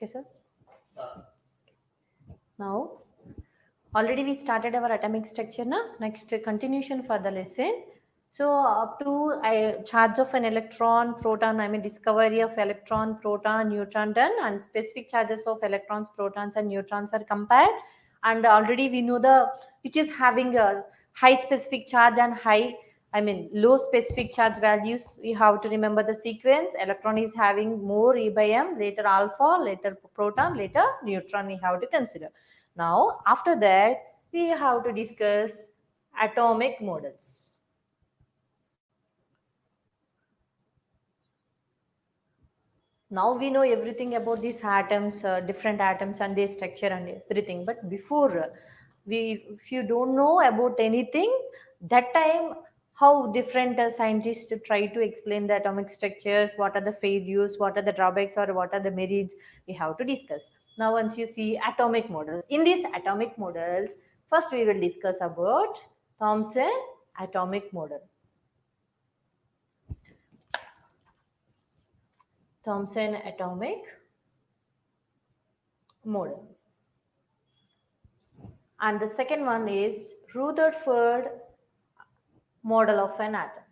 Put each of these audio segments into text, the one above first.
Okay, sir. Now, already we started our atomic structure. Na? Next continuation for the lesson. So up to charge of an electron, proton, I mean discovery of electron, proton, neutron done, and specific charges of electrons, protons and neutrons are compared. And already we know the which is having a high specific charge and low specific charge values. We have to remember the sequence. Electron is having more E by M, later alpha, later proton, later neutron we have to consider. Now after that we have to discuss atomic models. Now we know everything about these atoms, different atoms and their structure and everything. But before if you don't know about anything, that time how different scientists try to explain the atomic structures, what are the failures, what are the drawbacks or what are the merits, we have to discuss. Now once you see atomic models, in these atomic models, first we will discuss about Thomson atomic model. Thomson atomic model. And the second one is Rutherford model of an atom.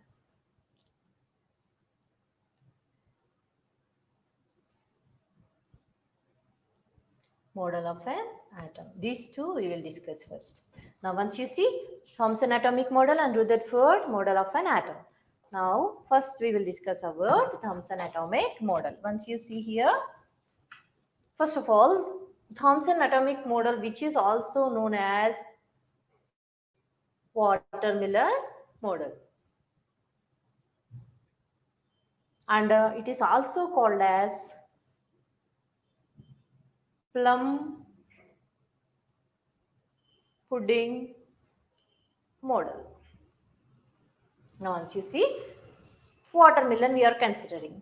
Model of an atom. These two we will discuss first. Now once you see Thomson atomic model and Rutherford model of an atom. Now first we will discuss about Thomson atomic model. Once you see here, first of all, Thomson atomic model, which is also known as watermelon model. And it is also called as plum pudding model. Now once you see watermelon we are considering.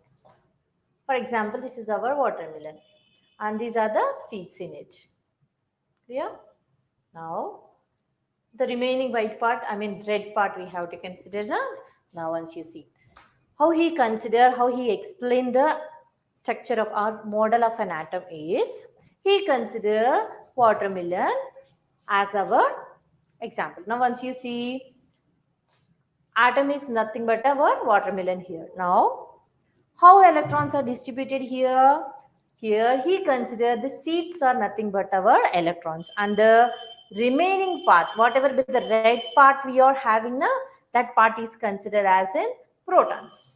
For example, this is our watermelon and these are the seeds in it. Clear? Now the remaining white part, red part we have to consider now. Now once you see how he explained the structure of our model of an atom is, he consider watermelon as our example. Now once you see atom is nothing but our watermelon here. Now how electrons are distributed here? Here he considered the seeds are nothing but our electrons, and the remaining part, whatever be the red part we are having now, that part is considered as in protons.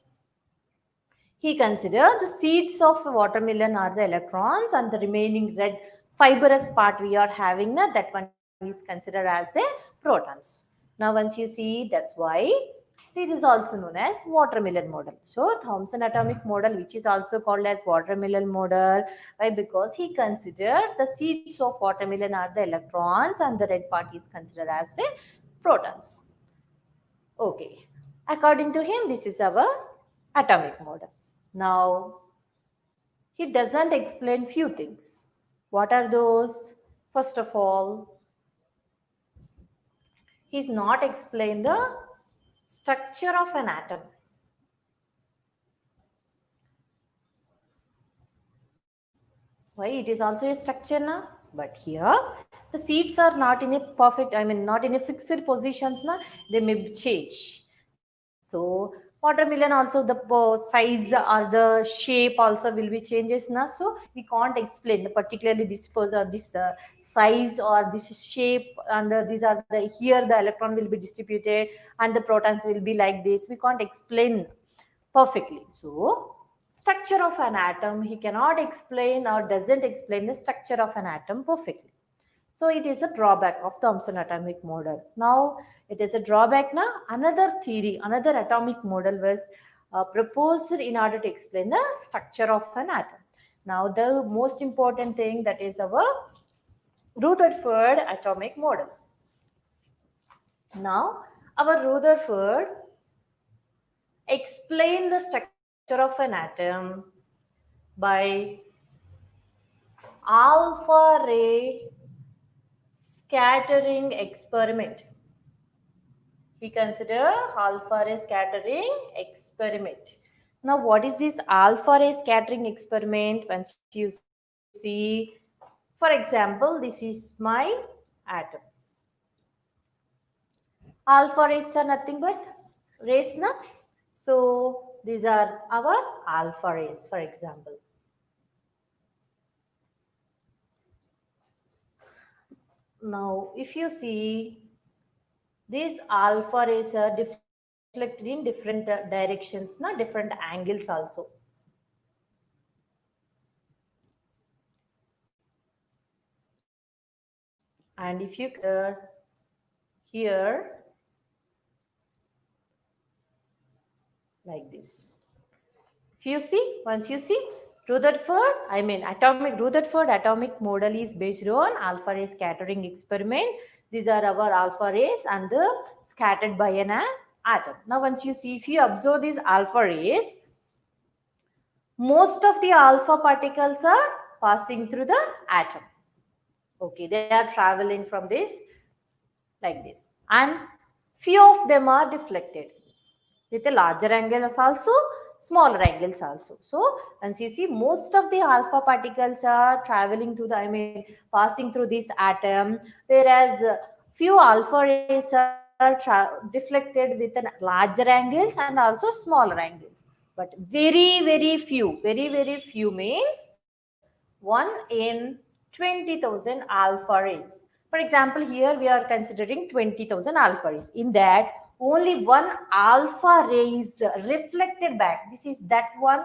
He considered the seeds of watermelon are the electrons and the remaining red fibrous part we are having now, that one is considered as a protons. Now once you see, that's why it is also known as watermelon model. So Thomson atomic model, which is also called as watermelon model. Why? Because he considered the seeds of watermelon are the electrons and the red part is considered as a protons. Okay. According to him, this is our atomic model. Now, he doesn't explain few things. What are those? First of all, he's not explained the structure of an atom. Why? It is also a structure now. But here, the seeds are not in a perfect, not in a fixed positions now. They may change. So watermelon also the size or the shape also will be changes now. So we can't explain particularly this size or this shape, and these are the here the electron will be distributed and the protons will be like this. We can't explain perfectly. So structure of an atom, he cannot explain or doesn't explain the structure of an atom perfectly. So it is a drawback of Thomson atomic model. Now it is a drawback now. Another theory, another atomic model was proposed in order to explain the structure of an atom. Now the most important thing, that is our Rutherford atomic model. Now our Rutherford explained the structure of an atom by alpha ray scattering experiment. He considered alpha ray scattering experiment. Now what is this alpha ray scattering experiment? Once you see, see, for example, this is my atom. Alpha rays are nothing but rays, na? So these are our alpha rays, for example. Now, if you see, these alpha rays are deflected in different directions, na, different angles also. And if you consider here, like this. If you see, once you see, Rutherford atomic model is based on alpha ray scattering experiment. These are our alpha rays and the scattered by an atom. Now, once you see, if you observe these alpha rays, most of the alpha particles are passing through the atom. Okay, they are traveling from this like this, and few of them are deflected with a larger angles also, smaller angles also. So, as you see, most of the alpha particles are traveling to passing through this atom, whereas few alpha rays are deflected with an larger angles and also smaller angles. But very few means 1 in 20,000 alpha rays. For example, here we are considering 20,000 alpha rays. In that, only one alpha ray is reflected back. This is that one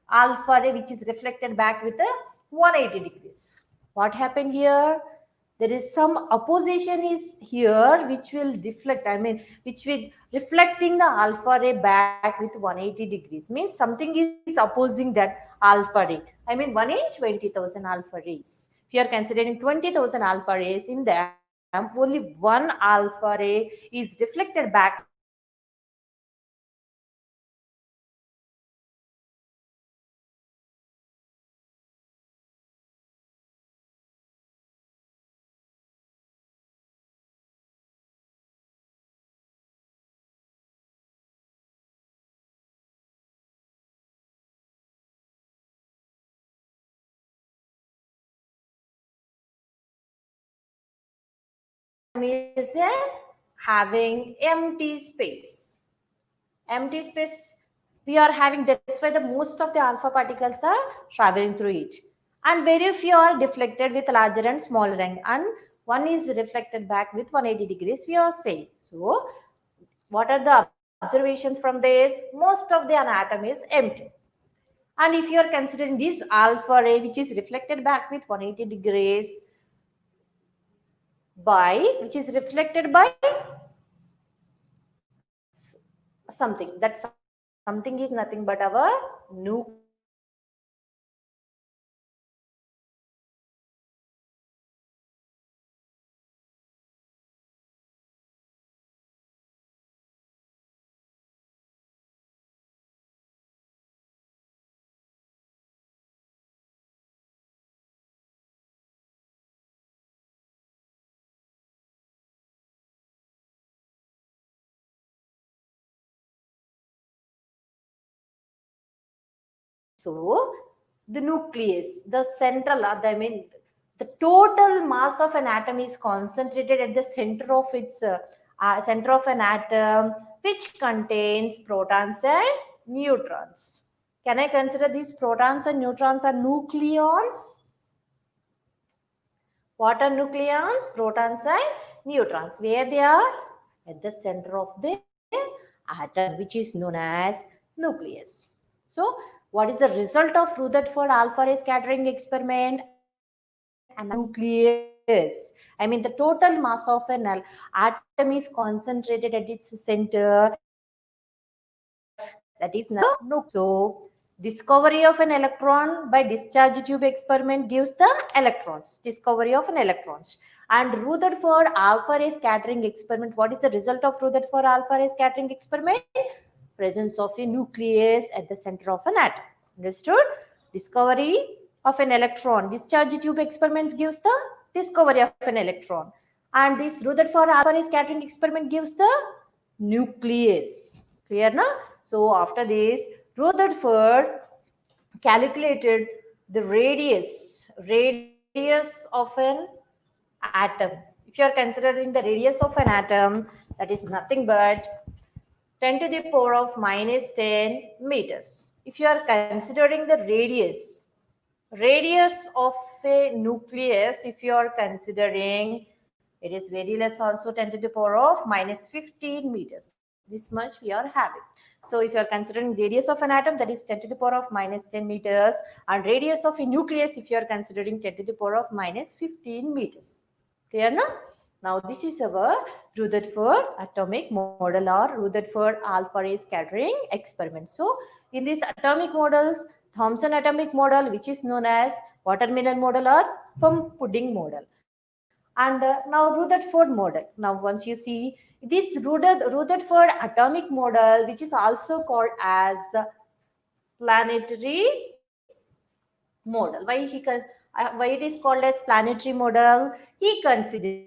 alpha ray which is reflected back with a 180 degrees. What happened here? There is some opposition is here which will deflect, which will reflecting the alpha ray back with 180 degrees. Means something is opposing that alpha ray. 1 in 20,000 alpha rays. If you are considering 20,000 alpha rays, in them only one alpha ray is reflected back with 180 degrees. Means something is opposing that alpha ray. So this is our is having empty space. Empty space we are having, that's why the most of the alpha particles are traveling through it. And very few are deflected with larger and smaller angle. And one is reflected back with 180 degrees, we are saying. So, what are the observations from this? Most of the atom is empty. And if you are considering this alpha ray, which is reflected back with 180 degrees, which is reflected by something, that something is nothing but our nucleus. So, the nucleus, the central, the total mass of an atom is concentrated at the center of its center of an atom, which contains protons and neutrons. Can I consider these protons and neutrons are nucleons? What are nucleons? Protons and neutrons. Where they are? At the center of the atom, which is known as nucleus. So, what is the result of Rutherford alpha ray scattering experiment? An nucleus. The total mass of an atom is concentrated at its center. That is nucleus. So, discovery of an electron by discharge tube experiment gives the electrons. Discovery of an electrons. And Rutherford alpha ray scattering experiment. What is the result of Rutherford alpha ray scattering experiment? Presence of a nucleus at the center of an atom. Understood? Discovery of an electron. Discharge tube experiments gives the discovery of an electron. And this Rutherford alpha ray scattering experiment gives the nucleus. Clear na? So after this, Rutherford calculated the radius of an atom. If you are considering the radius of an atom, that is nothing but 10 to the power of minus 10 meters. If you are considering the radius of a nucleus, if you are considering, it is very less, also 10 to the power of minus 15 meters. This much we are having. So if you are considering radius of an atom, that is 10 to the power of minus 10 meters, and radius of a nucleus, if you are considering 10 to the power of minus 15 meters. Clear now? Now this is our Rutherford atomic model or Rutherford alpha ray scattering experiment. So in these atomic models, Thomson atomic model, which is known as watermelon model or plum pudding model, and now Rutherford model. Now once you see this Rutherford atomic model, which is also called as planetary model. Why it is called as planetary model? He consider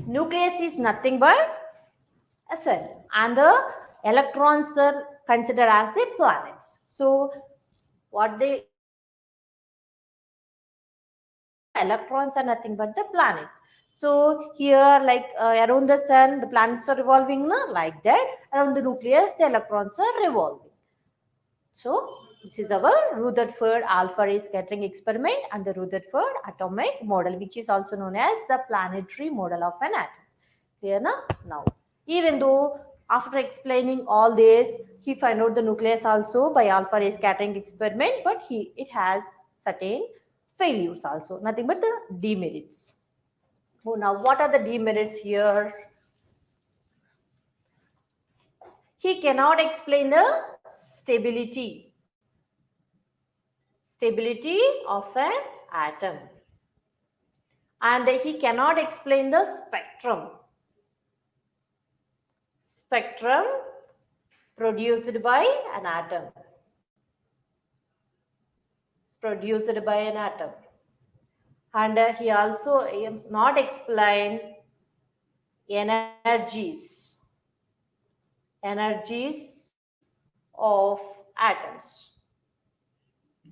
nucleus is nothing but a sun, and the electrons are considered as a planets. So what they electrons are nothing but the planets. So here, like around the sun, the planets are revolving, no? Like that. Around the nucleus, the electrons are revolving. So this is our Rutherford alpha ray scattering experiment and the Rutherford atomic model, which is also known as the planetary model of an atom. Clear now? Now, even though after explaining all this, he found out the nucleus also by alpha ray scattering experiment, but it has certain failures also, nothing but the demerits. Oh, now what are the demerits here? He cannot explain the stability of an atom, and he cannot explain the spectrum produced by an atom. It's produced by an atom. And he also not explain energies of atoms.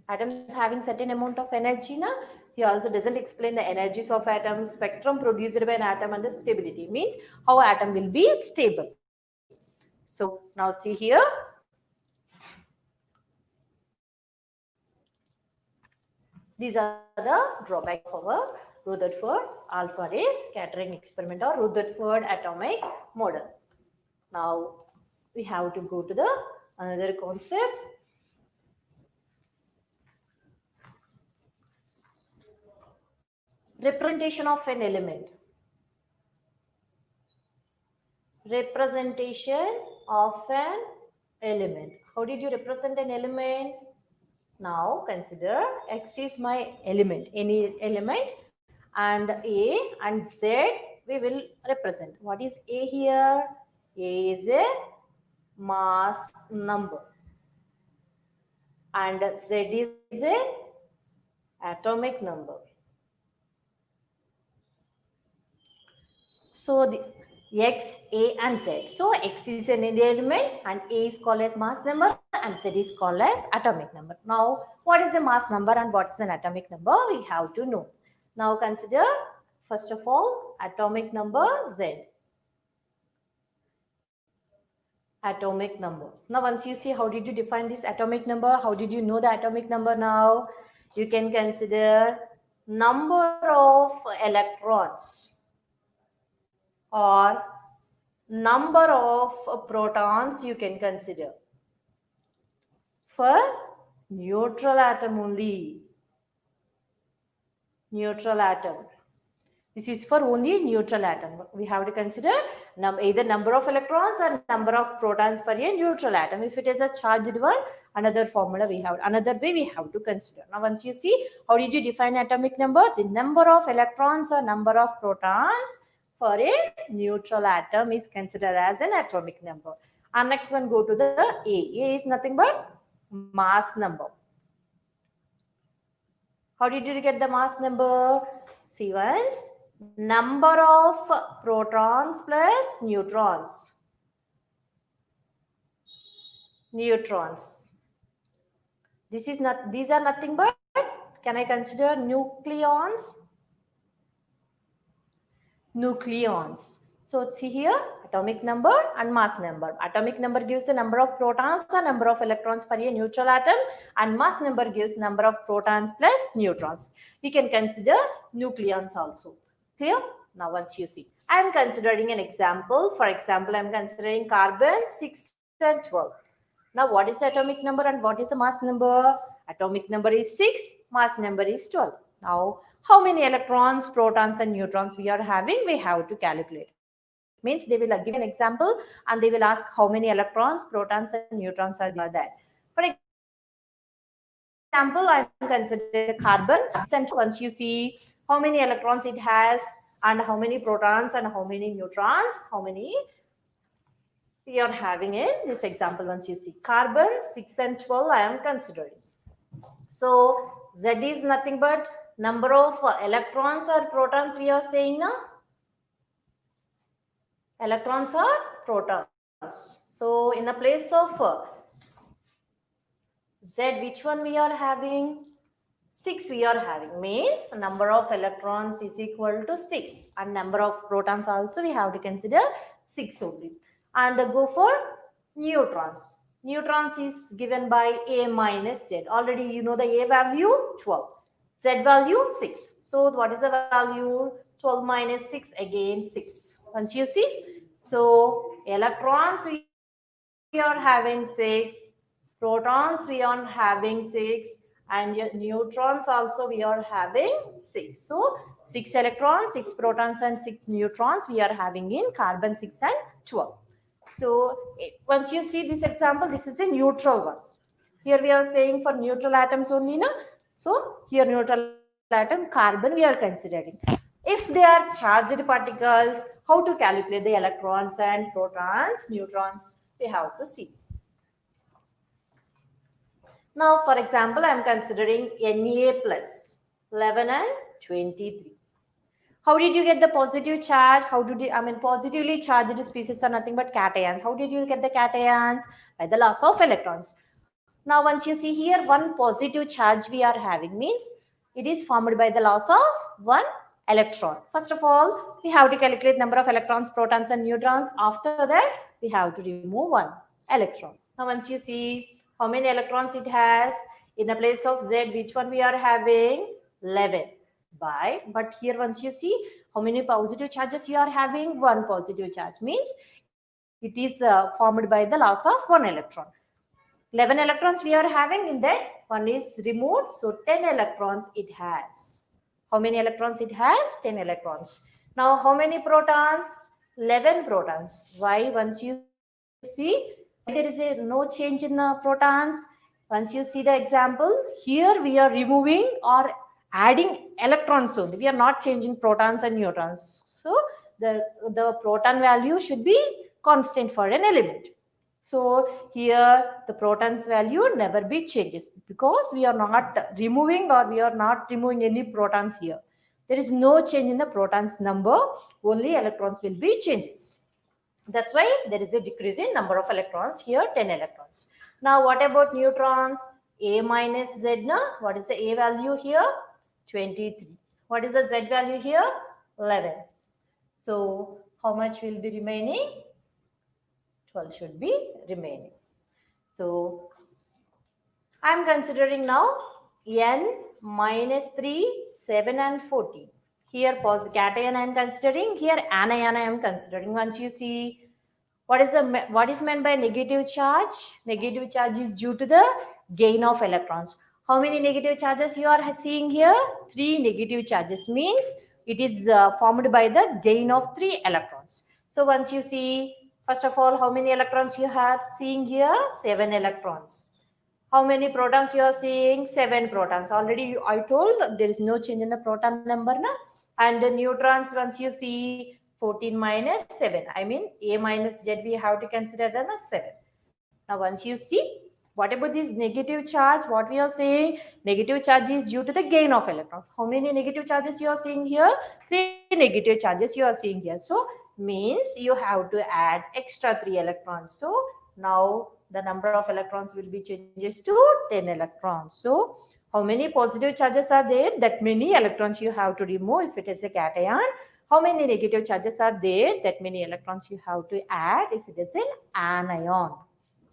Atoms having certain amount of energy, na? He also doesn't explain the energies of atoms, spectrum produced by an atom, and the stability means how atom will be stable. So now see here. These are the drawbacks of our Rutherford alpha ray scattering experiment or Rutherford atomic model. Now we have to go to the another concept. Representation of an element. Representation of an element. How did you represent an element? Now consider X is my element, any element, and A and Z we will represent. What is A here? A is a mass number and Z is a atomic number. So the X, A and Z. So X is an element and A is called as mass number and Z is called as atomic number. Now what is the mass number and what is an atomic number? We have to know. Now consider first of all atomic number Z. Atomic number. Now once you see how did you define this atomic number, how did you know the atomic number now? You can consider number of electrons or number of protons you can consider for neutral atom only. Neutral atom. This is for only neutral atom. We have to consider either number of electrons or number of protons for a neutral atom. If it is a charged one, another formula we have, another way we have to consider. Now once you see, how did you define atomic number? The number of electrons or number of protons for a neutral atom is considered as an atomic number. And next one, go to the A. A is nothing but mass number. How did you get the mass number? See once, number of protons plus neutrons. neutrons. These are nothing but, can I consider nucleons? Nucleons. So see here, atomic number and mass number. Atomic number gives the number of protons and number of electrons for a neutral atom, and mass number gives number of protons plus neutrons. We can consider nucleons also. Clear? Now once you see, I am considering an example. For example, I am considering carbon 6 and 12. Now what is the atomic number and what is the mass number? Atomic number is 6, mass number is 12. Now how many electrons, protons and neutrons we are having, we have to calculate. Means they will give an example and they will ask how many electrons, protons and neutrons are there. For example, I am considering the carbon. Once you see how many electrons it has and how many protons and how many neutrons, how many we are having in this example. Once you see carbon 6 and 12 I am considering. So Z is nothing but number of electrons or protons we are saying now. Electrons or protons. So in the place of Z, which one we are having? 6 we are having, means number of electrons is equal to 6 and number of protons also we have to consider 6 only. And go for neutrons. Neutrons is given by A minus Z. Already you know the A value 12. Z value 6. So what is the value? 12 minus 6, again 6. Once you see, so electrons we are having 6, protons we are having 6, and neutrons also we are having 6. So 6 electrons, 6 protons and 6 neutrons we are having in carbon 6 and 12. So once you see this example, this is a neutral one. Here we are saying for neutral atoms only, na? So here neutral atom carbon we are considering. If they are charged particles, how to calculate the electrons and protons, neutrons, we have to see. Now, for example, I am considering Na plus 11 and 23. How did you get the positive charge? How did you, positively charged species are nothing but cations. How did you get the cations? By the loss of electrons. Now, once you see here, one positive charge we are having means it is formed by the loss of one electron. First of all, we have to calculate number of electrons, protons and neutrons. After that, we have to remove one electron. Now, once you see how many electrons it has, in the place of Z, which one we are having? 11. But here once you see how many positive charges you are having, one positive charge means it is formed by the loss of one electron. 11 electrons we are having, in that one is removed, so 10 electrons it has. How many electrons it has? 10 electrons. Now how many protons? 11 protons. Why? Once you see why there is a no change in the protons. Once you see the example, here we are removing or adding electrons only. We are not changing protons and neutrons. So the proton value should be constant for an element. So here the protons value never be changes because we are not removing or we are not removing any protons here. There is no change in the protons number, only electrons will be changes. That's why there is a decrease in number of electrons here, 10 electrons. Now what about neutrons? A minus Z, na? What is the A value here? 23. What is the Z value here? 11. So how much will be remaining? 12 should be remaining. So I am considering now N minus 3, 7 and 14. Here cation I am considering, here anion I am considering. Once you see what is meant by negative charge? Negative charge is due to the gain of electrons. How many negative charges you are seeing here? 3 negative charges means it is formed by the gain of 3 electrons. So once you see, first of all, how many electrons you are seeing here? 7 electrons. How many protons you are seeing? 7 protons. Already I told there is no change in the proton number. Na? And the neutrons, once you see 14 minus 7. I mean A minus Z we have to consider them as 7. Now once you see, what about this negative charge? What we are saying? Negative charge is due to the gain of electrons. How many negative charges you are seeing here? 3 negative charges you are seeing here. So means you have to add extra 3 electrons. So now the number of electrons will be changes to 10 electrons. So how many positive charges are there? That many electrons you have to remove if it is a cation. How many negative charges are there? That many electrons you have to add if it is an anion.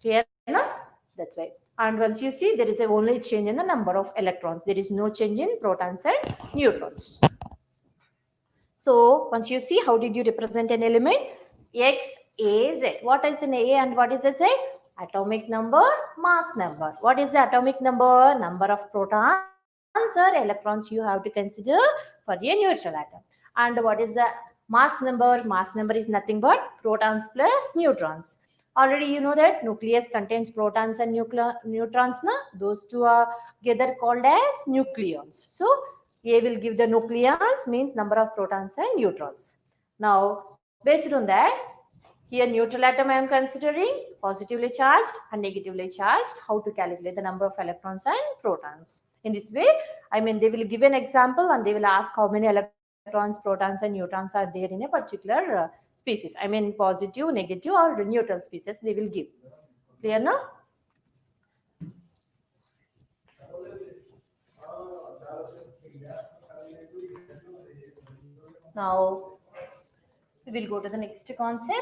Clear now? That's why. And once you see, there is a only change in the number of electrons. There is no change in protons and neutrons. So once you see, how did you represent an element? X, A, Z. What is an A and what is a Z? Atomic number, mass number. What is the atomic number? Number of protons or electrons you have to consider for a neutral atom. And what is the mass number? Mass number is nothing but protons plus neutrons. Already you know that nucleus contains protons and neutrons. Na? Those two are together called as nucleons. So A will give the nucleons, means number of protons and neutrons. Now, based on that, here neutral atom I am considering positively charged and negatively charged. How to calculate the number of electrons and protons? In this way, I mean, they will give an example and they will ask how many electrons, protons and neutrons are there in a particular species. I mean, positive, negative or neutral species they will give. Clear now? Now, we will go to the next concept.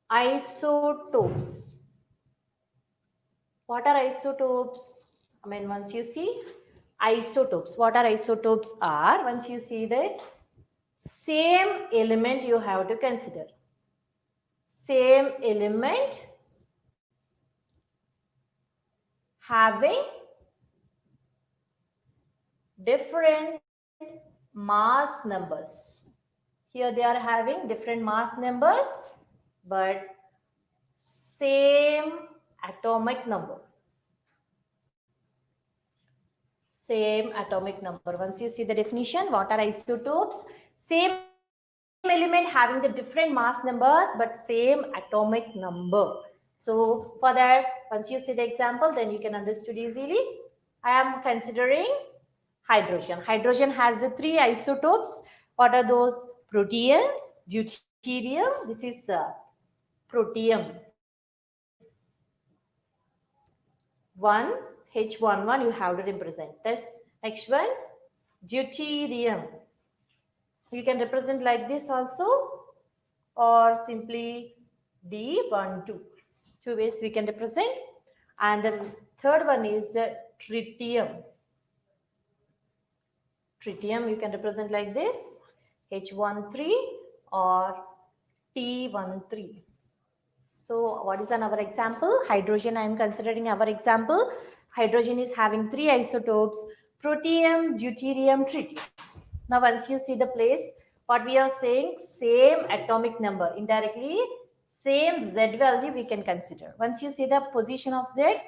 Isotopes. What are isotopes? I mean, once you see isotopes, what are isotopes are? Once you see that same element you have to consider. Same element having different mass numbers. Here they are having different mass numbers, but same atomic number. Same atomic number. Once you see the definition, what are isotopes? Same element having the different mass numbers, but same atomic number. So for that, once you see the example, then you can understand easily. I am considering hydrogen. Hydrogen has the three isotopes. What are those? Protium, deuterium. This is protium. 1H11 you have to represent. That's next one, deuterium. You can represent like this also, or simply D12. Two ways we can represent. And the third one is tritium. Tritium you can represent like this, H13 or T13. So what is our example? Hydrogen I am considering our example. Hydrogen is having three isotopes, protium, deuterium, tritium. Now once you see the place, what we are saying, same atomic number. Indirectly, same Z value we can consider. Once you see the position of Z,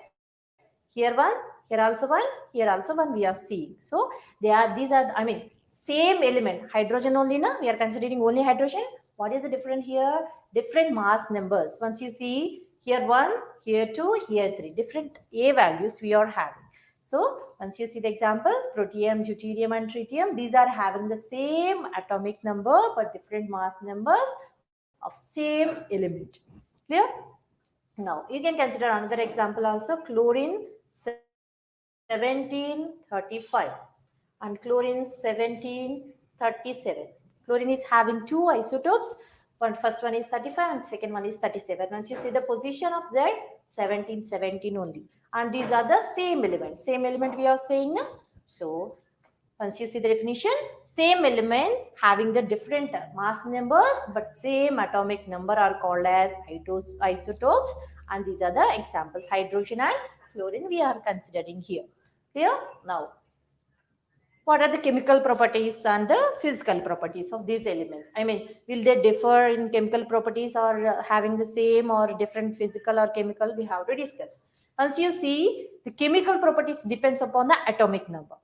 here one, here also one, here also one we are seeing. So these are, I mean, same element. Hydrogen only, na? We are considering only hydrogen. What is the difference here? Different mass numbers. Once you see here 1, here 2, here 3. Different A values we are having. So once you see the examples, protium, deuterium and tritium, these are having the same atomic number but different mass numbers of same element. Clear? Now you can consider another example also, chlorine 1735 and chlorine 1737. Chlorine is having two isotopes. First one is 35 and second one is 37. Once you see the position of Z, 1717 only. And these are the same element. Same element we are saying now. So once you see the definition, same element having the different mass numbers but same atomic number are called as isotopes. And these are the examples, hydrogen and chlorine we are considering here. Clear? Now, what are the chemical properties and the physical properties of these elements? I mean, will they differ in chemical properties or having the same or different physical or chemical? We have to discuss. Once you see, the chemical properties depends upon the atomic number.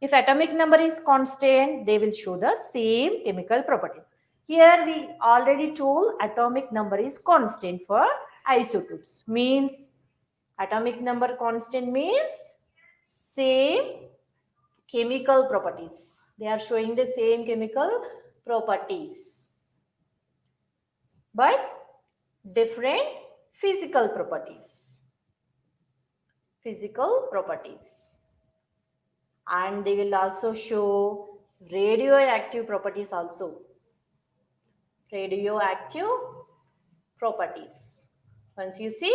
If atomic number is constant, they will show the same chemical properties. Here we already told atomic number is constant for isotopes. Means atomic number constant means same chemical properties. They are showing the same chemical properties. But different physical properties. Physical properties. And they will also show radioactive properties also. Radioactive properties. Once you see,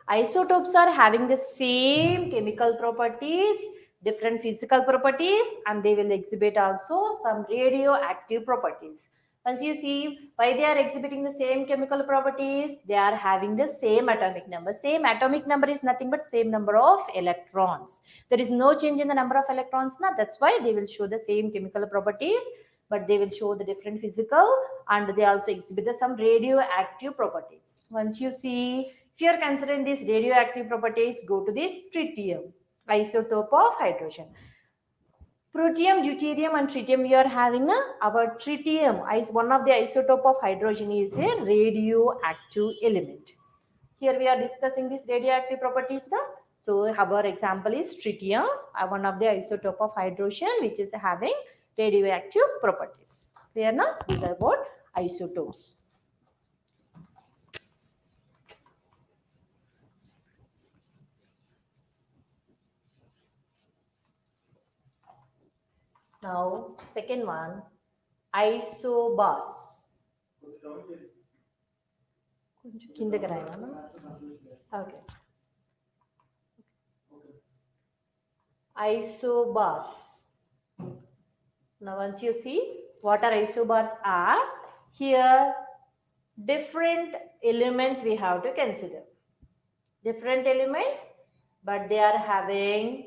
isotopes are having the same chemical properties, different physical properties, and they will exhibit also some radioactive properties. Once you see why they are exhibiting the same chemical properties, they are having the same atomic number. Same atomic number is nothing but same number of electrons. There is no change in the number of electrons now. That's why they will show the same chemical properties, but they will show the different physical, and they also exhibit some radioactive properties. Once you see, if you are considering these radioactive properties, go to this tritium, isotope of hydrogen. Protium, deuterium and tritium we are having our tritium, one of the isotope of hydrogen, is a radioactive element. Here we are discussing these radioactive properties now. So our example is tritium, one of the isotope of hydrogen which is having radioactive properties. Clear now? These are about isotopes. Now second one, isobars. Okay. Isobars. Now once you see what are isobars are, here different elements we have to consider. Different elements, but they are having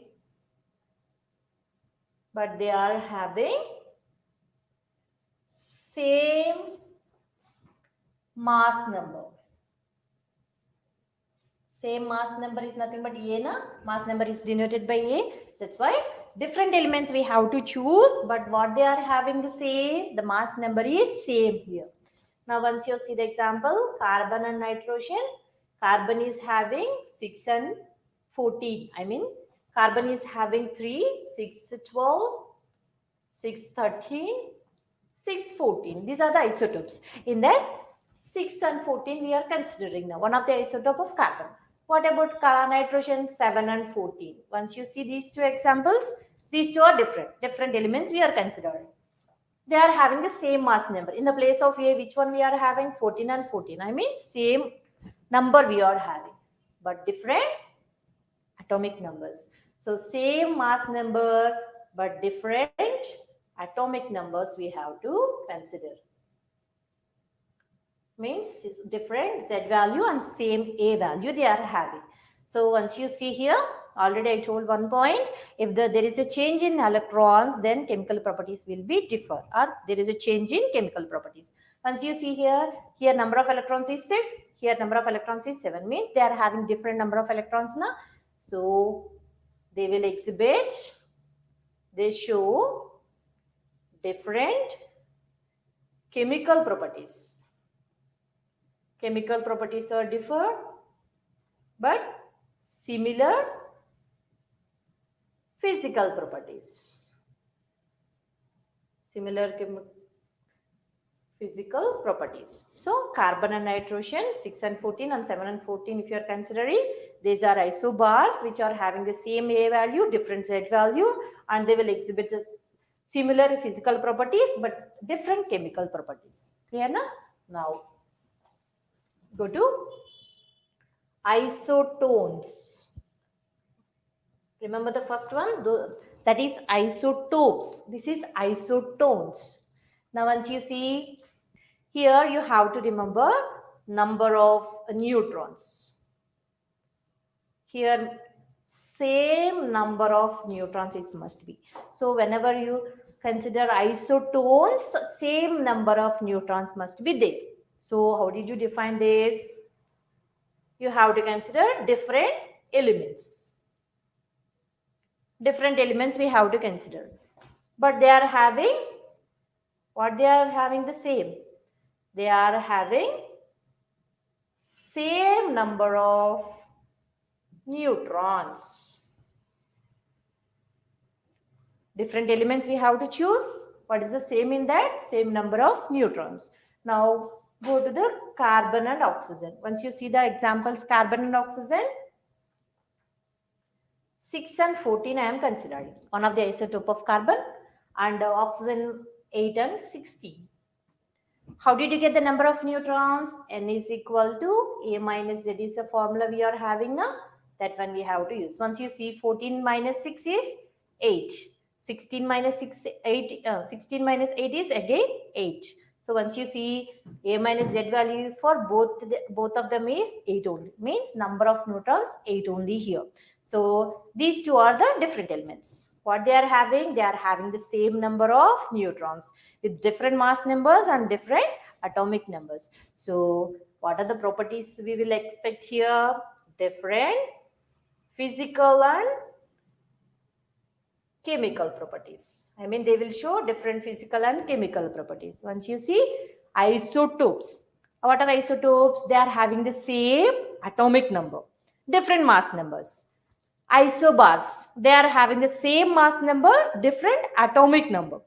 same mass number. Same mass number is nothing but A na? Mass number is denoted by A. That's why different elements we have to choose, but what they are having the same, the mass number is same here. Now once you see the example, carbon and nitrogen, carbon is having 6 and 14. I mean, carbon is having 3, 6, 12, 6, 13, 6, 14. These are the isotopes. In that, 6 and 14 we are considering now. One of the isotope of carbon. What about nitrogen? 7 and 14. Once you see these two examples, these two are different. Different elements we are considering. They are having the same mass number. In the place of A, which one we are having? 14 and 14. I mean, same number we are having, but different atomic numbers. So, same mass number, but different atomic numbers we have to consider. Means different Z value and same A value they are having. So once you see here, already I told one point, if there is a change in electrons, then chemical properties will be differ, or there is a change in chemical properties. Once you see here number of electrons is 6, here number of electrons is 7, means they are having different number of electrons now. So they will exhibit, they show different chemical properties. Chemical properties are differ, but similar physical properties. Similar physical properties. So, carbon and nitrogen, 6 and 14 and 7 and 14 if you are considering, these are isobars which are having the same A value, different Z value, and they will exhibit similar physical properties but different chemical properties. Clear na? Now, go to isotones. Remember the first one? That is isotopes. This is isotones. Now once you see here, you have to remember number of neutrons. Here same number of neutrons it must be. So whenever you consider isotones, same number of neutrons must be there. So how did you define this? You have to consider different elements. Different elements we have to consider. But they are having, what they are having the same? They are having same number of neutrons. Different elements we have to choose. What is the same in that? Same number of neutrons. Now Go to the carbon and oxygen. Once you see the examples, carbon and oxygen, 6 and 14 I am considering. One of the isotope of carbon, and oxygen 8 and 16. How did you get the number of neutrons? N is equal to A minus Z is a formula we are having now. That one we have to use. Once you see 14 minus 6 is 8. 16 minus 6, 8, 16 minus 8 is again 8. So once you see A minus Z value for both of them is 8 only. Means number of neutrons 8 only here. So these two are the different elements. What they are having the same number of neutrons with different mass numbers and different atomic numbers. So what are the properties we will expect here? Different physical and chemical properties. I mean, they will show different physical and chemical properties. Once you see isotopes. What are isotopes? They are having the same atomic number, different mass numbers. Isobars, they are having the same mass number, different atomic number.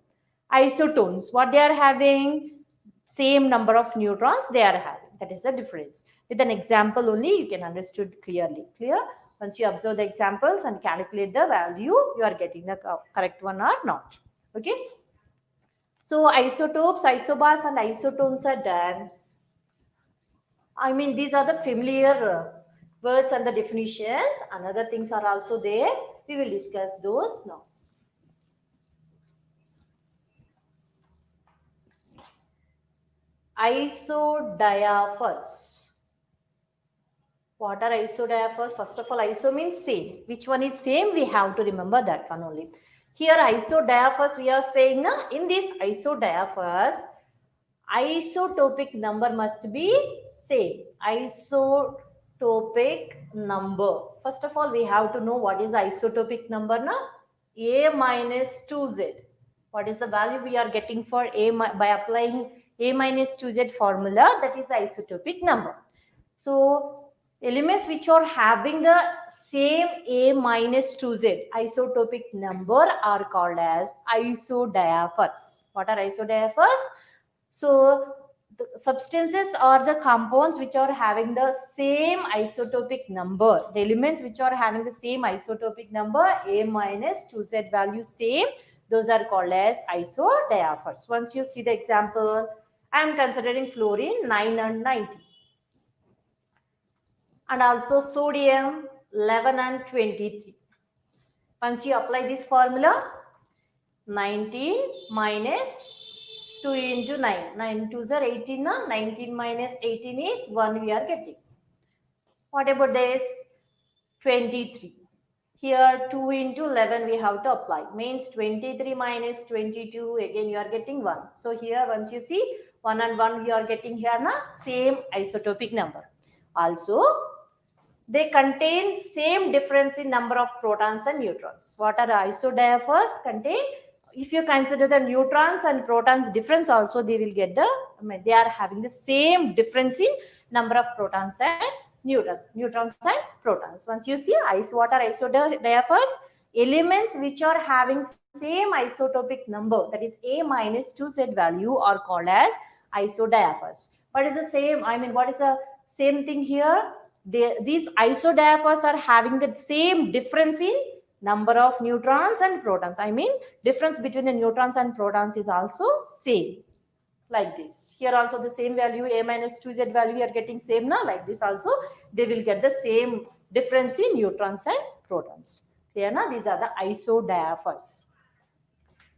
Isotones, what they are having? Same number of neutrons they are having. That is the difference. With an example only, you can understood clearly. Clear? Once you observe the examples and calculate the value, you are getting the correct one or not. Okay? So isotopes, isobars and isotones are done. I mean, these are the familiar words and the definitions. Another things are also there. We will discuss those now. Isodiaphers. What are isodiaphers? First of all, iso means same. Which one is same? We have to remember that one only. Here, isodiaphers, we are saying, in these isodiaphers, isotopic number must be same. Isotopic number. First of all, we have to know what is isotopic number now. A minus 2Z. What is the value we are getting for A by applying A minus 2Z formula? That is isotopic number. So, elements which are having the same A minus 2Z isotopic number are called as isodiaphers. What are isodiaphers? So, the substances or the compounds which are having the same isotopic number, the elements which are having the same isotopic number, A minus 2Z value same, those are called as isodiaphers. Once you see the example, I am considering fluorine 9 and 19. And also sodium 11 and 23. Once you apply this formula, 19 minus 2 into 9. 9 2s are 18. 19 minus 18 is 1 we are getting. What about this? 23. Here 2 into 11 we have to apply. Means 23 minus 22. Again you are getting 1. So here once you see 1 and 1 we are getting here same isotopic number. Also they contain same difference in number of protons and neutrons. What are isodiaphers? Contain, if you consider the neutrons and protons difference also, they will get the, they are having the same difference in number of protons and neutrons and protons. Once you see what are isodiaphers? Elements which are having same isotopic number, that is A minus 2Z value, are called as isodiaphers. What is the same? I mean, what is the same thing here? These isodiaphers are having the same difference in number of neutrons and protons. I mean, difference between the neutrons and protons is also same. Like this. Here also the same value, A minus 2Z value, we are getting same now. Like this also, they will get the same difference in neutrons and protons. Clear now? These are the isodiaphers.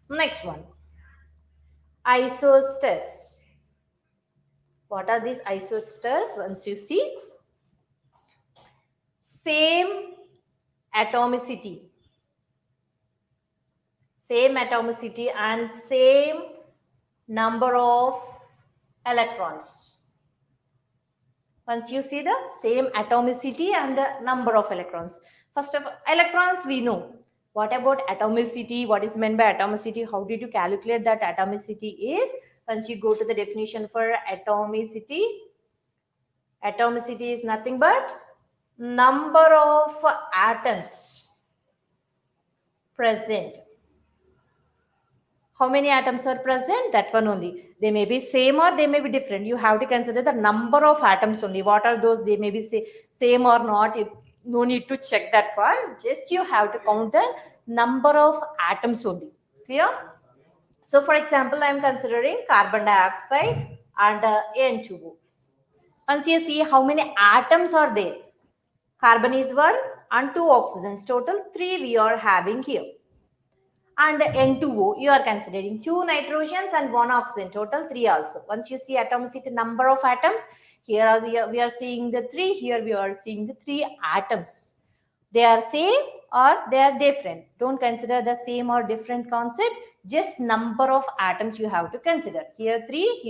Next one. Isosters. What are these isosters? Once you see, same atomicity and same number of electrons. Once you see the same atomicity and the number of electrons. First of all, electrons we know. What about atomicity? What is meant by atomicity? How did you calculate that atomicity is? Once you go to the definition for atomicity, atomicity is nothing but number of atoms present. How many atoms are present? That one only. They may be same or they may be different. You have to consider the number of atoms only. What are those? They may be same or not. No need to check that one. Just you have to count the number of atoms only. Clear? So for example, I am considering carbon dioxide and N2O. Once you see how many atoms are there, carbon is 1 and 2 oxygens, total 3 we are having here. And N2O, you are considering 2 nitrogens and 1 oxygen, total 3 also. Once you see atomicity number of atoms, here we are seeing the 3, here we are seeing the 3 atoms. They are same or they are different. Don't consider the same or different concept, just number of atoms you have to consider. Here 3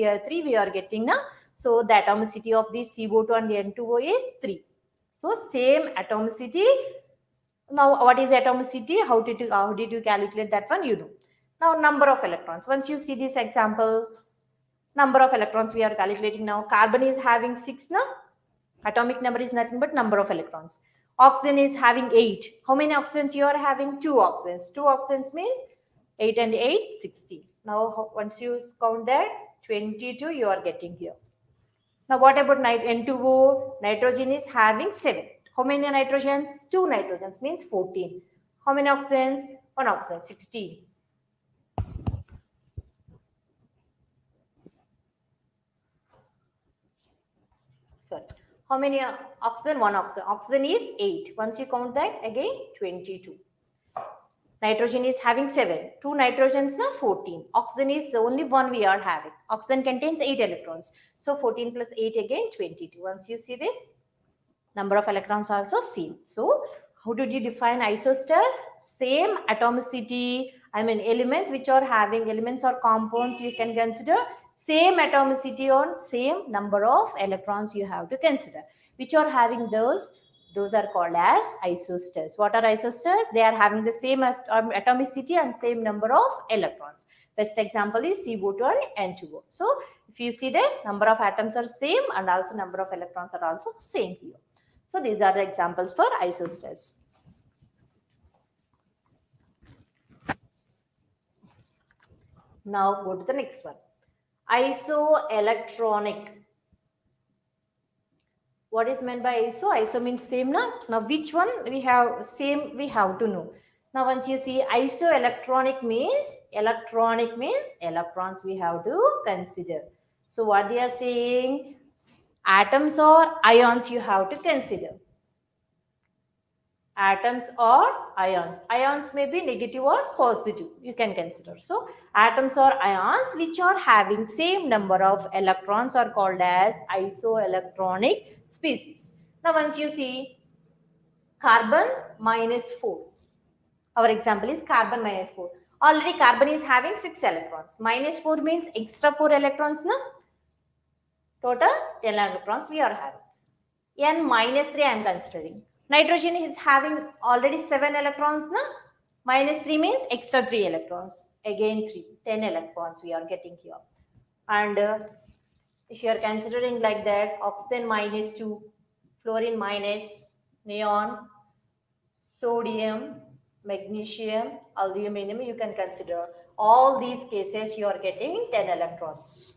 we are getting now. So the atomicity of this CO2 and the N2O is 3. So same atomicity. Now what is atomicity? How did you calculate that one? You know. Now number of electrons. Once you see this example, number of electrons we are calculating now. Carbon is having 6 now. Atomic number is nothing but number of electrons. Oxygen is having 8. How many oxygens you are having? 2 oxygens. 2 oxygens means 8 and 8, 16. Now once you count that, 22 you are getting here. Now what about N2O? Nitrogen is having 7. How many nitrogens? 2 nitrogens means 14. How many oxygens? 1 oxygen, 16. Sorry. How many oxygen? 1 oxygen. Oxygen is 8. Once you count that, again 22. Nitrogen is having 7. 2 nitrogens now 14. Oxygen is only 1 we are having. Oxygen contains 8 electrons. So 14 plus 8 again 22. Once you see this, number of electrons also same. So how did you define isostars? Same atomicity. I mean elements which are having elements or compounds you can consider. Same atomicity on same number of electrons you have to consider. Which are having those are called as isostars. What are isostars? They are having the same atomicity and same number of electrons. Best example is CO2 and N2O. So if you see that number of atoms are same and also number of electrons are also same here. So these are the examples for isostars. Now go to the next one. Isoelectronic. What is meant by iso? Iso means same na? Now which one we have same we have to know. Now once you see isoelectronic means electrons we have to consider. So what they are saying, atoms or ions you have to consider. Atoms or ions. Ions may be negative or positive. You can consider. So atoms or ions which are having same number of electrons are called as isoelectronic species. Now once you see carbon minus 4. Our example is carbon minus 4. Already carbon is having 6 electrons. Minus 4 means extra 4 electrons. Na? Total 10 electrons we are having. N minus 3 I am considering. Nitrogen is having already 7 electrons. Na? Minus 3 means extra 3 electrons. Again 3. 10 electrons we are getting here. And if you are considering like that, oxygen minus 2, fluorine minus, neon, sodium, magnesium, aluminum, you can consider. All these cases you are getting 10 electrons.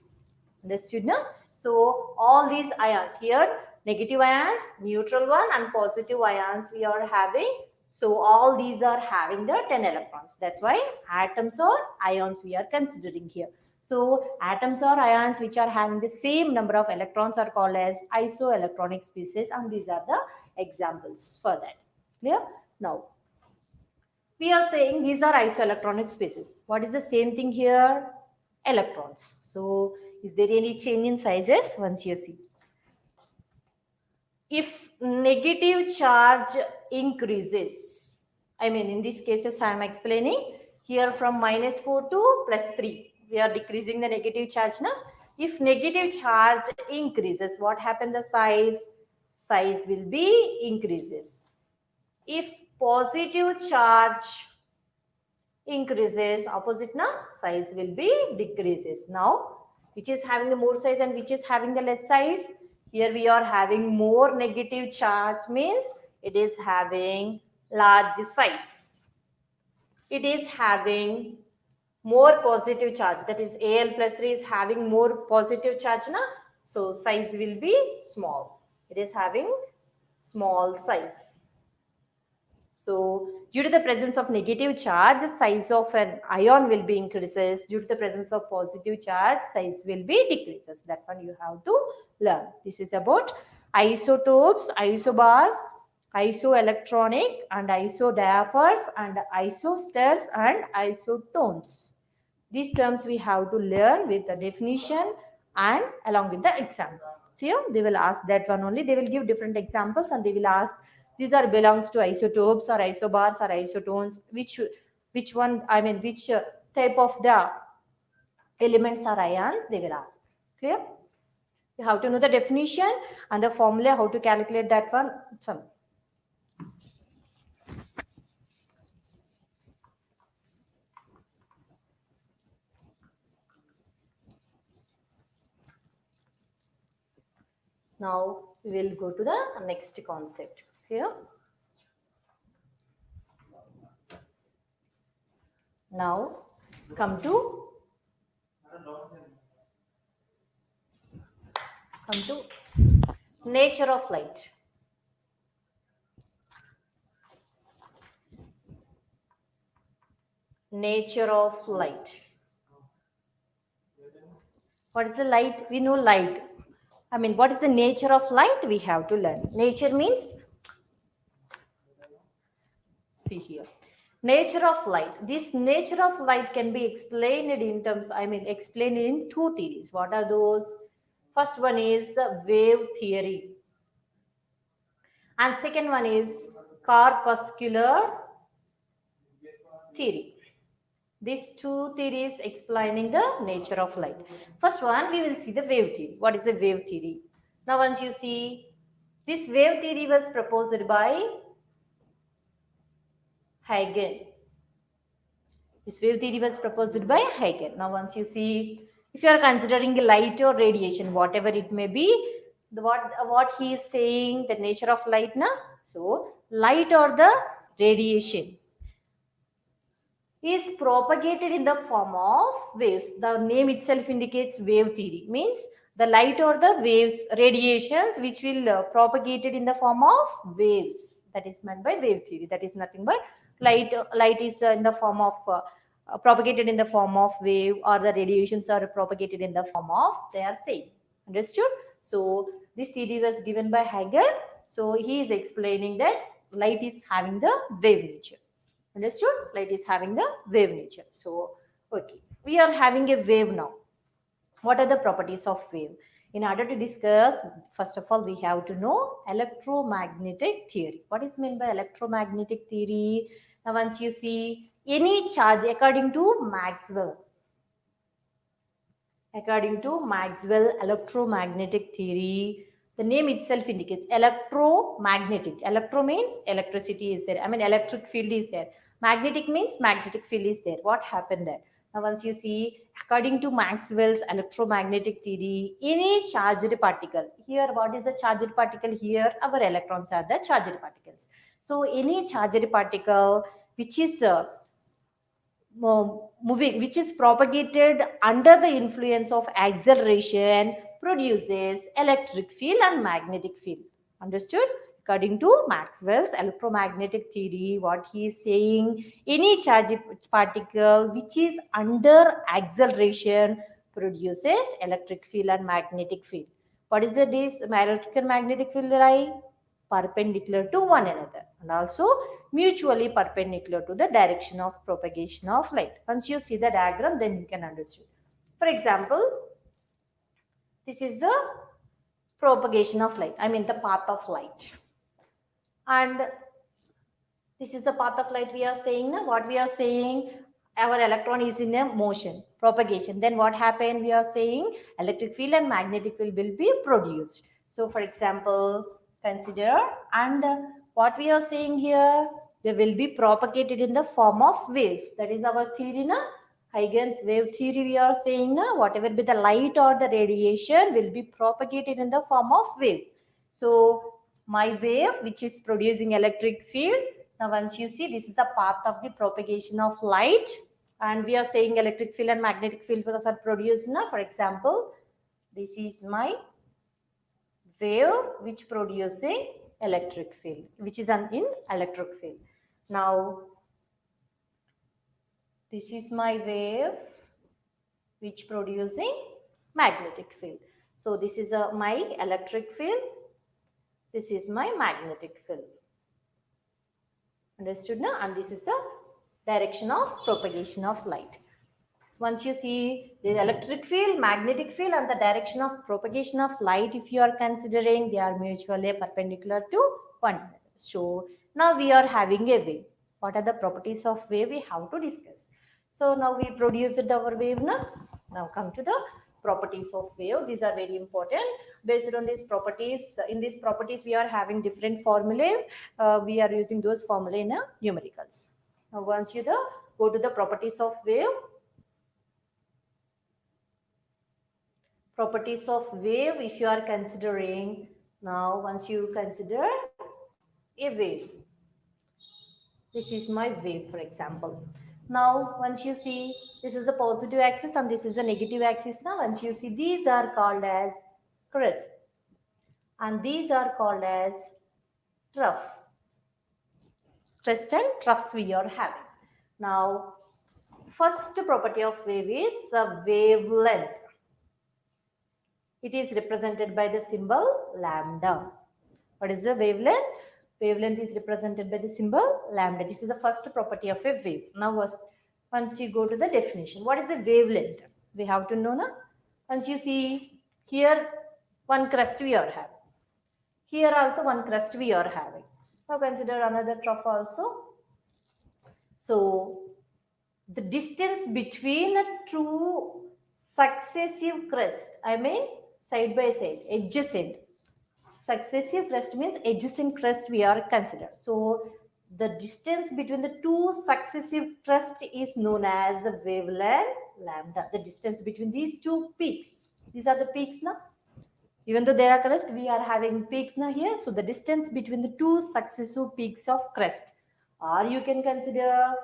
Understood now? So all these ions here, negative ions, neutral one and positive ions we are having. So all these are having the 10 electrons. That's why atoms or ions we are considering here. So atoms or ions which are having the same number of electrons are called as isoelectronic species, and these are the examples for that. Clear? Now, we are saying these are isoelectronic species. What is the same thing here? Electrons. So is there any change in sizes? Once you see. If negative charge increases, I mean in these cases I am explaining here from minus 4 to plus 3. We are decreasing the negative charge now. If negative charge increases, what happens? The size will be increases. If positive charge increases, opposite na, size will be decreases. Now which is having the more size and which is having the less size? Here we are having more negative charge, means it is having large size. It is having more positive charge, that is Al plus 3 is having more positive charge na, so size will be small, it is having small size. So due to the presence of negative charge, the size of an ion will be increases. Due to the presence of positive charge, size will be decreases. That one you have to learn. This is about isotopes, isobars, isoelectronic and isodiaphers and isosters and isotones. These terms we have to learn with the definition and along with the example. Here they will ask that one only. They will give different examples and they will ask these are belongs to isotopes or isobars or isotones. Which one? I mean which type of the elements or ions they will ask. Clear? You have to know the definition and the formula how to calculate that one. Now we will go to the next concept. Here. Now come to nature of light. Nature of light. What is the light? We know light. I mean, what is the nature of light? We have to learn. Nature means, see here. Nature of light. This nature of light can be explained in terms, explained in two theories. What are those? First one is wave theory. And second one is corpuscular theory. These two theories explaining the nature of light. First one, we will see the wave theory. What is a wave theory? Now, once you see, this wave theory was proposed by Huygens. This wave theory was proposed by Huygens. Now, once you see, if you are considering light or radiation, whatever it may be, what he is saying, the nature of light, na? So, light or the radiation is propagated in the form of waves. The name itself indicates wave theory. Means the light or the waves, radiations which will propagated in the form of waves. That is meant by wave theory. That is nothing but light. Light is in the form of propagated in the form of wave, or the radiations are propagated in the form of, they are same. Understood? So this theory was given by Huygens. So he is explaining that light is having the wave nature. Understood? Light is having the wave nature. So, okay. We are having a wave now. What are the properties of wave? In order to discuss, first of all, we have to know electromagnetic theory. What is meant by electromagnetic theory? Now, once you see any charge according to Maxwell, electromagnetic theory, the name itself indicates electromagnetic. Electro means electricity is there. Electric field is there. Magnetic means magnetic field is there. What happened there? Now, once you see, according to Maxwell's electromagnetic theory, any charged particle, here what is the charged particle? Here our electrons are the charged particles. So, any charged particle which is moving, which is propagated under the influence of acceleration, produces electric field and magnetic field. Understood? According to Maxwell's electromagnetic theory, what he is saying, any charged particle which is under acceleration produces electric field and magnetic field. What is this electric and magnetic field, right? Perpendicular to one another and also mutually perpendicular to the direction of propagation of light. Once you see the diagram, then you can understand. For example, this is the propagation of light, the path of light. And this is the path of light we are saying. What we are saying, our electron is in a motion, propagation. Then what happened? We are saying electric field and magnetic field will be produced. So for example, consider, and what we are saying here, they will be propagated in the form of waves. That is our theory, na? Huygens wave theory we are saying, na? Whatever be the light or the radiation will be propagated in the form of wave. So my wave which is producing electric field. Now once you see, this is the path of the propagation of light And we are saying electric field and magnetic field are produced now. For example, this is my wave which producing electric field, which is in electric field. Now, this is my wave which producing magnetic field. So this is my electric field. This is my magnetic field. Understood now? And this is the direction of propagation of light. So once you see the electric field, magnetic field, and the direction of propagation of light, if you are considering, they are mutually perpendicular to one another. So now we are having a wave. What are the properties of wave? We have to discuss. So now we produced our wave now. Now come to the properties of wave. These are very important. Based on these properties, in these properties we are having different formulae. We are using those formulae in numericals. Now once you go to the properties of wave, properties of wave, if you are considering, now once you consider a wave, this is my wave, for example. Now once you see, this is the positive axis and this is the negative axis. Now once you see, these are called as crest and these are called as trough. Crest and troughs we are having. Now first property of wave is wavelength. It is represented by the symbol lambda. What is the wavelength? Wavelength is represented by the symbol lambda. This is the first property of a wave. Now, once you go to the definition, what is the wavelength? We have to know now. Once you see here, one crest we are having. Here also one crest we are having. Now consider another trough also. So the distance between the two successive crests, I mean side by side, adjacent. Successive crest means adjacent crest we are considered. So the distance between the two successive crests is known as the wavelength lambda. The distance between these two peaks. These are the peaks now. Even though there are crests, we are having peaks now here. So the distance between the two successive peaks of crest. Or you can consider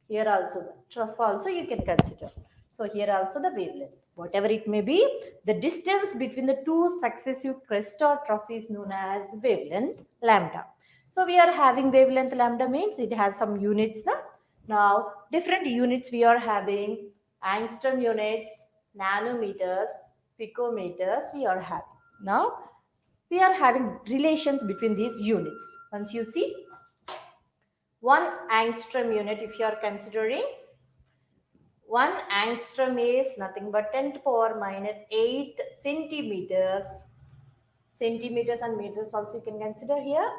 here also the trough also you can consider. So here also the wavelength. Whatever it may be, the distance between the two successive crest or trough is known as wavelength lambda. So we are having wavelength lambda means it has some units now. Now different units we are having angstrom units, nanometers, picometers we are having. Now we are having relations between these units. Once you see 1 angstrom unit, if you are considering, 1 angstrom is nothing but 10 to the power minus 8 centimeters. Centimeters and meters also you can consider here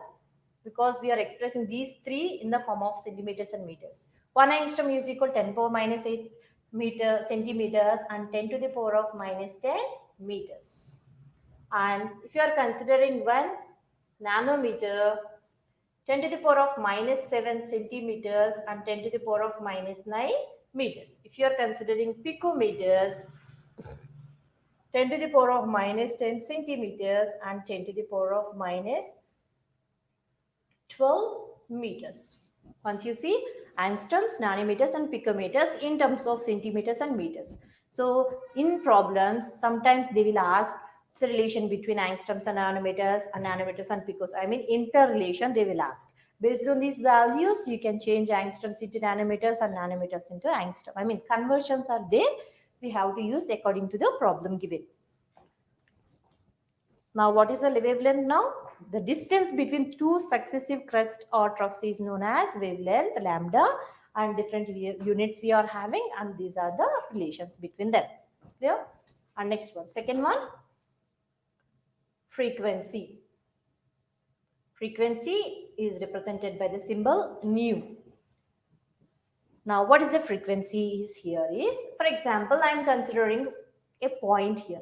because we are expressing these three in the form of centimeters and meters. 1 angstrom is equal to 10 to the power minus 8 centimeters and 10 to the power of minus 10 meters. And if you are considering 1 nanometer, 10 to the power of minus 7 centimeters and 10 to the power of minus 9 meters. If you are considering picometers, 10 to the power of minus 10 centimeters and 10 to the power of minus 12 meters. Once you see angstroms, nanometers and picometers in terms of centimeters and meters. So in problems, sometimes they will ask the relation between angstroms and nanometers and picos. I mean interrelation they will ask. Based on these values, you can change angstroms into nanometers and nanometers into angstrom. I mean conversions are there. We have to use according to the problem given. Now, what is the wavelength now? The distance between two successive crests or troughs is known as wavelength lambda, and different units we are having, and these are the relations between them. Clear? And next one, second one, frequency. Frequency is represented by the symbol nu. Now, what is the frequency is here is, for example, I am considering a point here.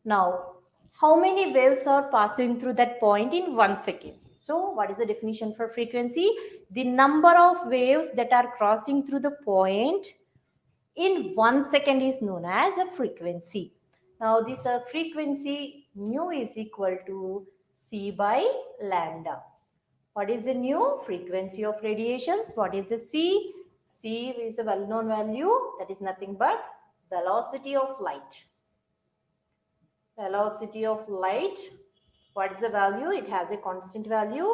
Now, how many waves are passing through that point in 1 second? So, what is the definition for frequency? The number of waves that are crossing through the point in 1 second is known as a frequency. Now, this frequency nu is equal to C by lambda. What is the nu? Frequency of radiations. What is the C? C is a well-known value, that is nothing but velocity of light. Velocity of light, what is the value? It has a constant value,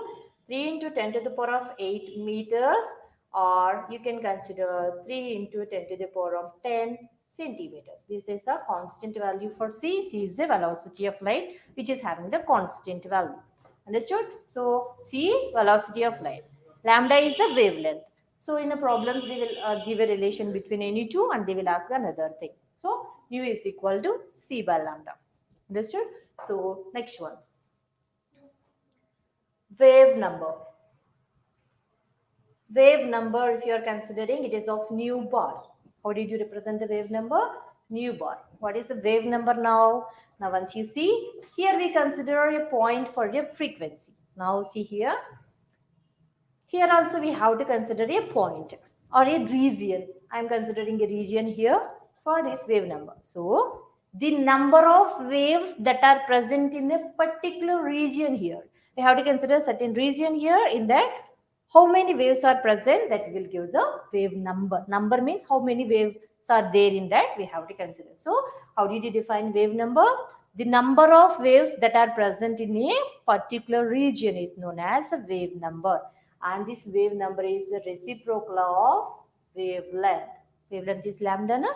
3 into 10 to the power of 8 meters, or you can consider 3 into 10 to the power of 10 centimeters. This is the constant value for C. C is the velocity of light, which is having the constant value. Understood? So C, velocity of light. Lambda is a wavelength. So in the problems, they will give a relation between any two and they will ask another thing. So U is equal to C by lambda. Understood? So next one. Wave number. Wave number, if you are considering, it is of nu bar. How did you represent the wave number? Nu bar. What is the wave number now? Now once you see, here we consider a point for a frequency. Now see here. Here also we have to consider a point or a region. I am considering a region here for this wave number. So the number of waves that are present in a particular region here. We have to consider a certain region here. In that, how many waves are present, that will give the wave number. Number means how many waves are there in that we have to consider. So how did you define wave number? The number of waves that are present in a particular region is known as a wave number. And this wave number is a reciprocal of wavelength. Wavelength is lambda, na?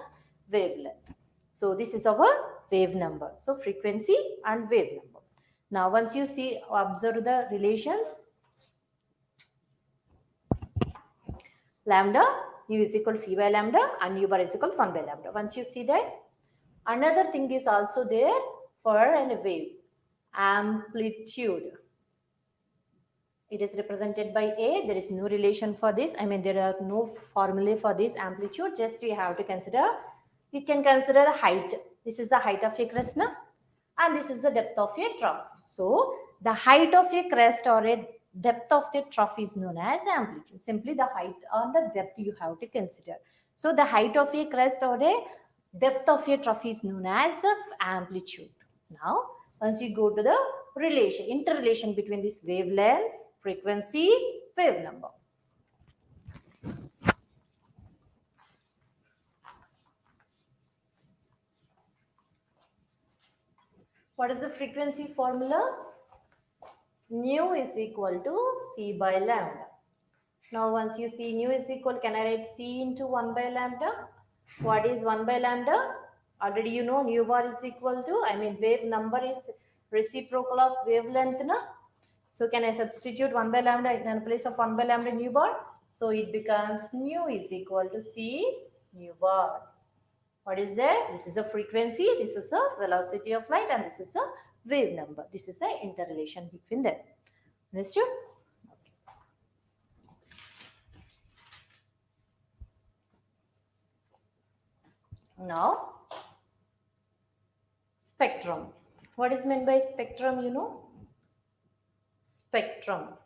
Wavelength. So this is our wave number. So frequency and wave number. Now once you see, observe the relations. Lambda, U is equal to C by lambda and U bar is equal to 1 by lambda. Once you see that, another thing is also there for a wave. Amplitude. It is represented by A. There is no relation for this. I mean, there are no formulae for this amplitude. Just we have to consider. We can consider the height. This is the height of a crest, na? And this is the depth of a trough. So the height of a crest or a depth of the trough is known as amplitude. Simply the height or the depth you have to consider. So the height of a crest or a depth of a trough is known as amplitude. Now, once you go to the relation, interrelation between this wavelength, frequency, wave number. What is the frequency formula? Nu is equal to C by lambda. Now once you see nu is equal, can I write C into 1 by lambda? What is 1 by lambda? Already you know nu bar is equal to, I mean wave number is reciprocal of wavelength, na? So can I substitute 1 by lambda in place of 1 by lambda nu bar? So it becomes nu is equal to C nu bar. What is that? This is a frequency, this is a velocity of light, and this is a wave number. This is an interrelation between them. Understood? Now, spectrum. What is meant by spectrum, you know? Spectrum.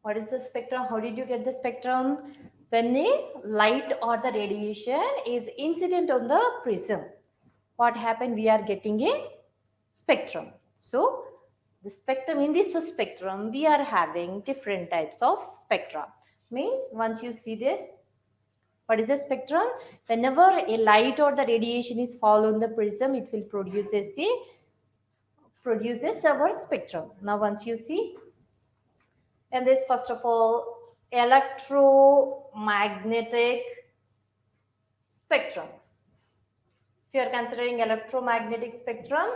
What is the spectrum? How did you get the spectrum? When a light or the radiation is incident on the prism, what happened? We are getting a spectrum. So, the spectrum, in this spectrum, we are having different types of spectra. Means, once you see this, what is a spectrum? Whenever a light or the radiation is fall on the prism, it will produces our spectrum. Now, once you see, and this first of all, electromagnetic spectrum. If you are considering electromagnetic spectrum,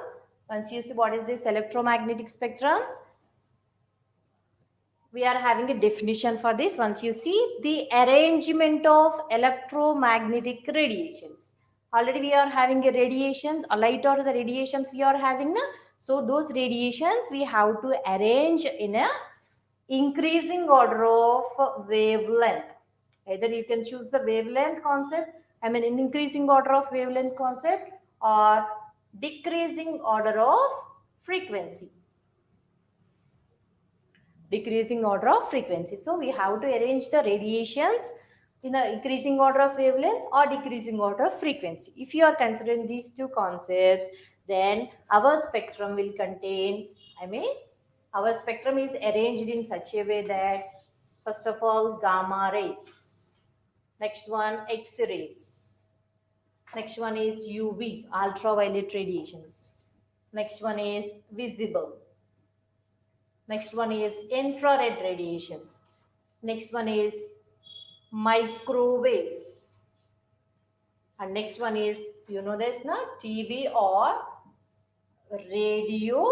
once you see what is this electromagnetic spectrum, we are having a definition for this. Once you see the arrangement of electromagnetic radiations. Already we are having a radiations, a light or the radiations we are having. Na? So those radiations we have to arrange in a increasing order of wavelength. Either you can choose the wavelength concept, I mean in increasing order of wavelength concept, or decreasing order of frequency. Decreasing order of frequency. So we have to arrange the radiations in the increasing order of wavelength or decreasing order of frequency. If you are considering these two concepts, then our spectrum will contain, our spectrum is arranged in such a way that, first of all, gamma rays. Next one, X-rays. Next one is UV, ultraviolet radiations. Next one is visible. Next one is infrared radiations. Next one is microwaves. And next one is, you know this, na? TV or radio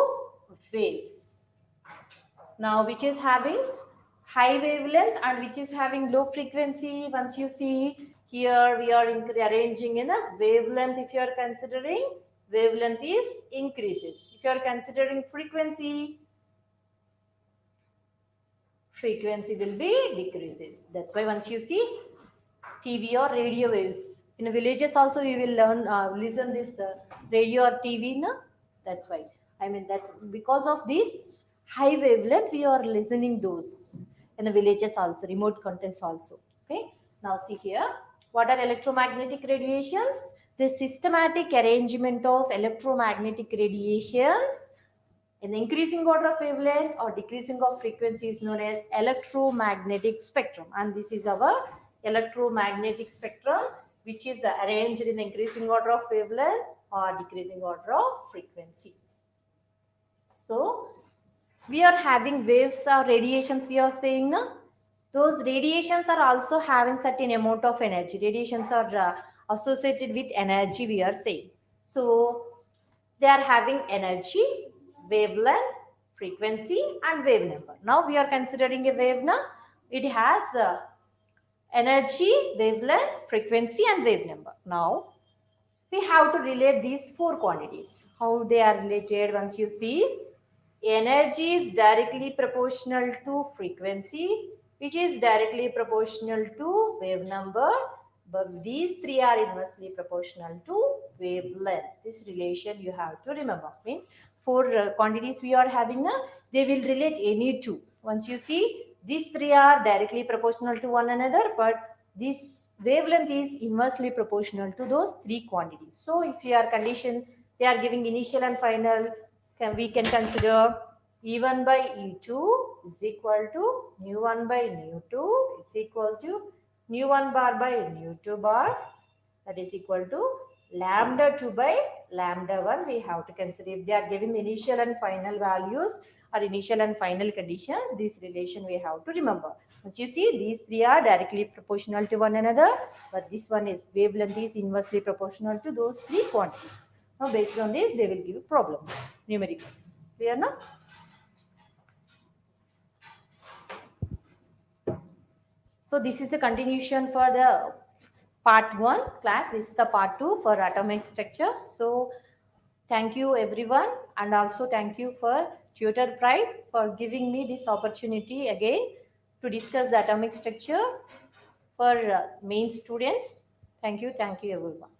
waves. Now, which is having high wavelength and which is having low frequency? Once you see here, we are arranging in a wavelength. If you are considering, wavelength is increases. If you are considering frequency, frequency will be decreases. That's why once you see TV or radio waves, in villages also we will learn listen this radio or TV, na? That's why. I mean, that's because of this high wavelength we are listening those in the villages also, remote contents also. Okay. Now see here, what are electromagnetic radiations? The systematic arrangement of electromagnetic radiations in the increasing order of wavelength or decreasing of frequency is known as electromagnetic spectrum. And this is our electromagnetic spectrum, which is arranged in increasing order of wavelength or decreasing order of frequency. So, we are having waves or radiations, we are saying, na? Those radiations are also having certain amount of energy. Radiations are associated with energy, we are saying. So, they are having energy, wavelength, frequency and wave number. Now we are considering a wave now. It has energy, wavelength, frequency and wave number. Now we have to relate these four quantities. How they are related? Once you see, energy is directly proportional to frequency, which is directly proportional to wave number, but these three are inversely proportional to wavelength. This relation you have to remember. Means four quantities we are having now, they will relate any two. Once you see, these three are directly proportional to one another, but this wavelength is inversely proportional to those three quantities. So if you are conditioned, they are giving initial and final, we can consider E1 by E2 is equal to nu1 by nu2 is equal to nu1 bar by nu2 bar, that is equal to lambda 2 by lambda 1. We have to consider if they are given the initial and final values or initial and final conditions, this relation we have to remember. Once you see, these three are directly proportional to one another, but this one is wavelength is inversely proportional to those three quantities. Now based on this, they will give problems, numericals. Clear now? So this is the continuation for the part 1 class. This is the part 2 for atomic structure. So thank you everyone, and also thank you for Tutor Pride for giving me this opportunity again to discuss the atomic structure for main students. Thank you everyone.